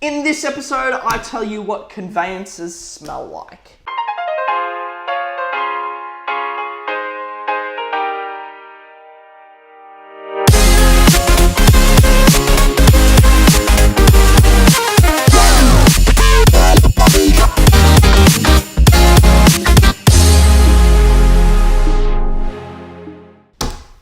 In this episode, I tell you what conveyancers smell like.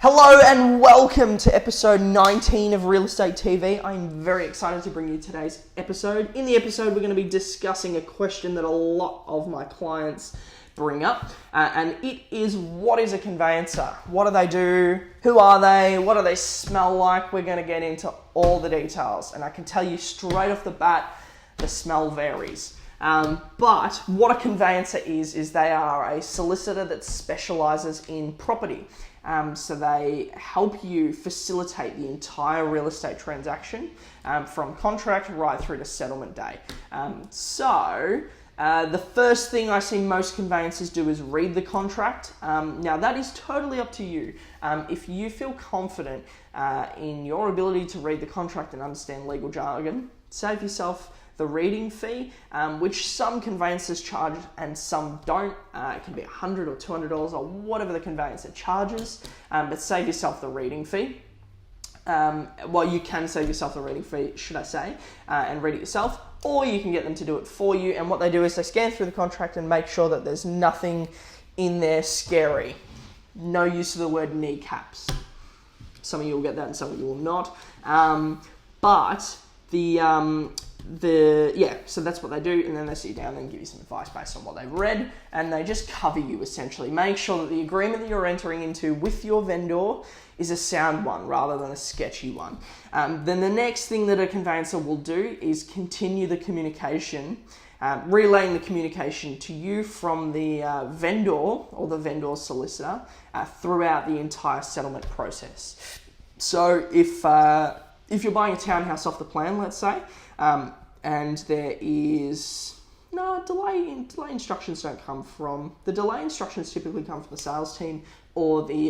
Hello and welcome to episode 19 of Realestate TV. I'm very excited to bring you today's episode. In the episode, we're going to be discussing a question that a lot of my clients bring up, and it is, what is a conveyancer? What do they do? Who are they? What do they smell like? We're going to get into all the details, and I can tell you straight off the bat, the smell varies. But what a conveyancer is they are a solicitor that specializes in property. So they help you facilitate the entire real estate transaction from contract right through to settlement day. The first thing I see most conveyancers do is read the contract. Now that is totally up to you. If you feel confident in your ability to read the contract and understand legal jargon, save yourself the reading fee, which some conveyancers charge and some don't. It can be $100 or $200 or whatever the conveyancer charges, but save yourself the reading fee. You can save yourself the reading fee, should I say, and read it yourself, or you can get them to do it for you. And what they do is they scan through the contract and make sure that there's nothing in there scary. No use of the word kneecaps. Some of you will get that and some of you will not. So that's what they do, and then they sit you down and give you some advice based on what they've read, and they just cover you essentially. Make sure that the agreement that you're entering into with your vendor is a sound one rather than a sketchy one. Then the next thing that a conveyancer will do is continue the communication, relaying the communication to you from the vendor or the vendor solicitor throughout the entire settlement process. So if you're buying a townhouse off the plan, let's say, and there is delay instructions don't come from the delay instructions. Typically come from the sales team or the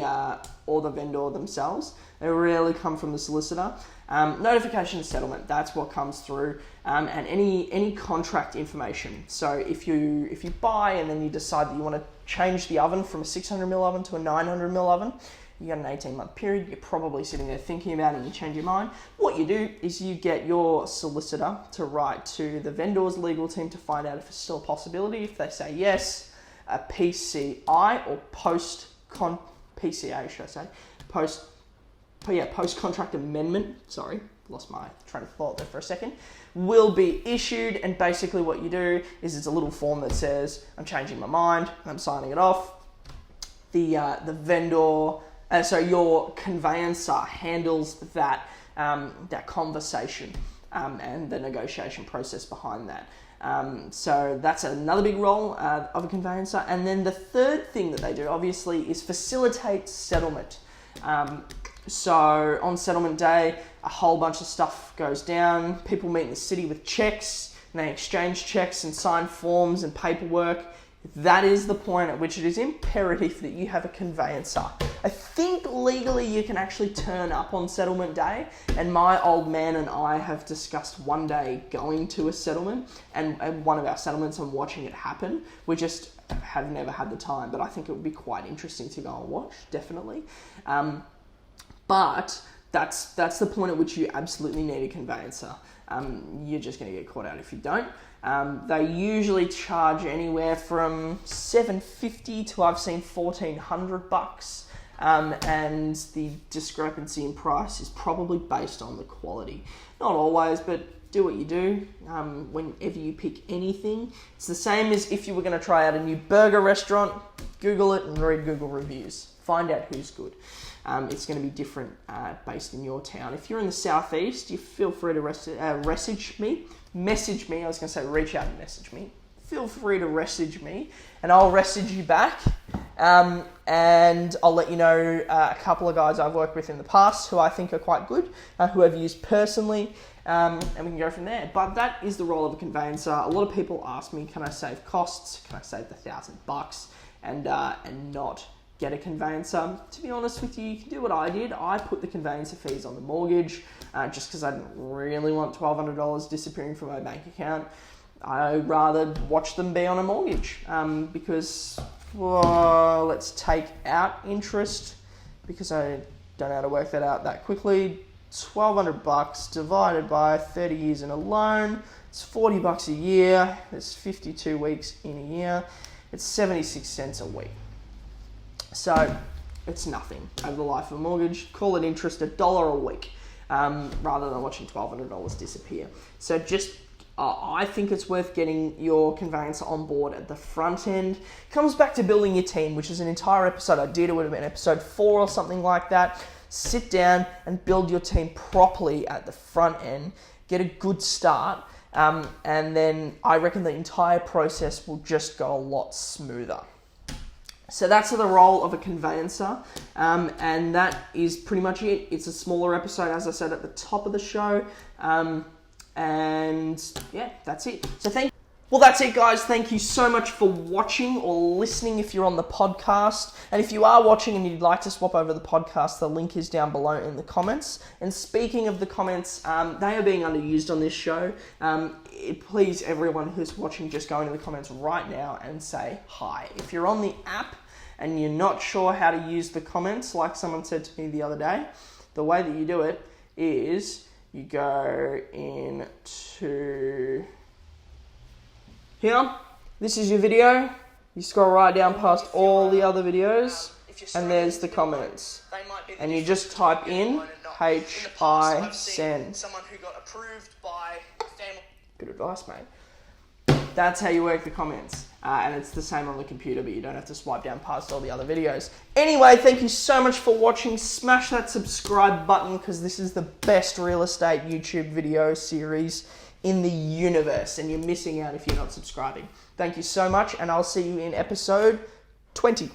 vendor themselves. They rarely come from the solicitor. Notification of settlement, that's what comes through, and any contract information. So if you buy and then you decide that you want to change the oven from a 600mm oven to a 900mm oven, you got an 18-month period, you're probably sitting there thinking about it and you change your mind. What you do is you get your solicitor to write to the vendor's legal team to find out if it's still a possibility. If they say yes, a PCI or post-contract amendment, sorry, lost my train of thought there for a second, will be issued. And basically what you do is it's a little form that says, I'm changing my mind, I'm signing it off. Your conveyancer handles that conversation and the negotiation process behind that. So that's another big role of a conveyancer. And then the third thing that they do, obviously, is facilitate settlement. So on settlement day, a whole bunch of stuff goes down. People meet in the city with checks, and they exchange checks and sign forms and paperwork. That is the point at which it is imperative that you have a conveyancer. I think legally you can actually turn up on settlement day, and my old man and I have discussed one day going to a settlement and one of our settlements and watching it happen. We just have never had the time, but I think it would be quite interesting to go and watch, definitely. But that's the point at which you absolutely need a conveyancer. You're just going to get caught out if you don't. They usually charge anywhere from $750 to I've seen $1,400, and the discrepancy in price is probably based on the quality. Not always, but do what you do. Whenever you pick anything, it's the same as if you were going to try out a new burger restaurant. Google it and read Google reviews. Find out who's good. It's going to be different based in your town. If you're in the southeast, you feel free to message me. I was going to say reach out and message me. Feel free to message me, and I'll message you back. And I'll let you know a couple of guys I've worked with in the past who I think are quite good, who I've used personally, and we can go from there. But that is the role of a conveyancer. A lot of people ask me, can I save costs? Can I save the $1,000 and not get a conveyancer? To be honest with you, you can do what I did. I put the conveyancer fees on the mortgage. just because I didn't really want $1,200 disappearing from my bank account. I'd rather watch them be on a mortgage because, well, let's take out interest because I don't know how to work that out that quickly. $1,200 divided by 30 years in a loan, it's $40 a year. There's 52 weeks in a year. It's 76 cents a week. So it's nothing over the life of a mortgage. Call it interest, $1 a week, rather than watching $1,200 disappear. So just I think it's worth getting your conveyancer on board at the front end. Comes back to building your team, which is an entire episode I did. It would have been episode 4 or something like that. Sit down and build your team properly at the front end. Get a good start. And then I reckon the entire process will just go a lot smoother. So that's the role of a conveyancer, and that is pretty much it. It's a smaller episode, as I said at the top of the show, and yeah, that's it. So well, that's it, guys. Thank you so much for watching or listening if you're on the podcast. And if you are watching and you'd like to swap over the podcast, the link is down below in the comments. And speaking of the comments, they are being underused on this show. Please, everyone who's watching, just go into the comments right now and say hi. If you're on the app and you're not sure how to use the comments, like someone said to me the other day, the way that you do it is you go into here. This is your video. You scroll right down past all the other videos, and there's the comments. And you just type in HI send. Someone who got approved by family. Good advice, mate. That's how you work the comments. And it's the same on the computer, but you don't have to swipe down past all the other videos. Anyway, thank you so much for watching. Smash that subscribe button because this is the best real estate YouTube video series in the universe, and you're missing out if you're not subscribing. Thank you so much, and I'll see you in episode 20.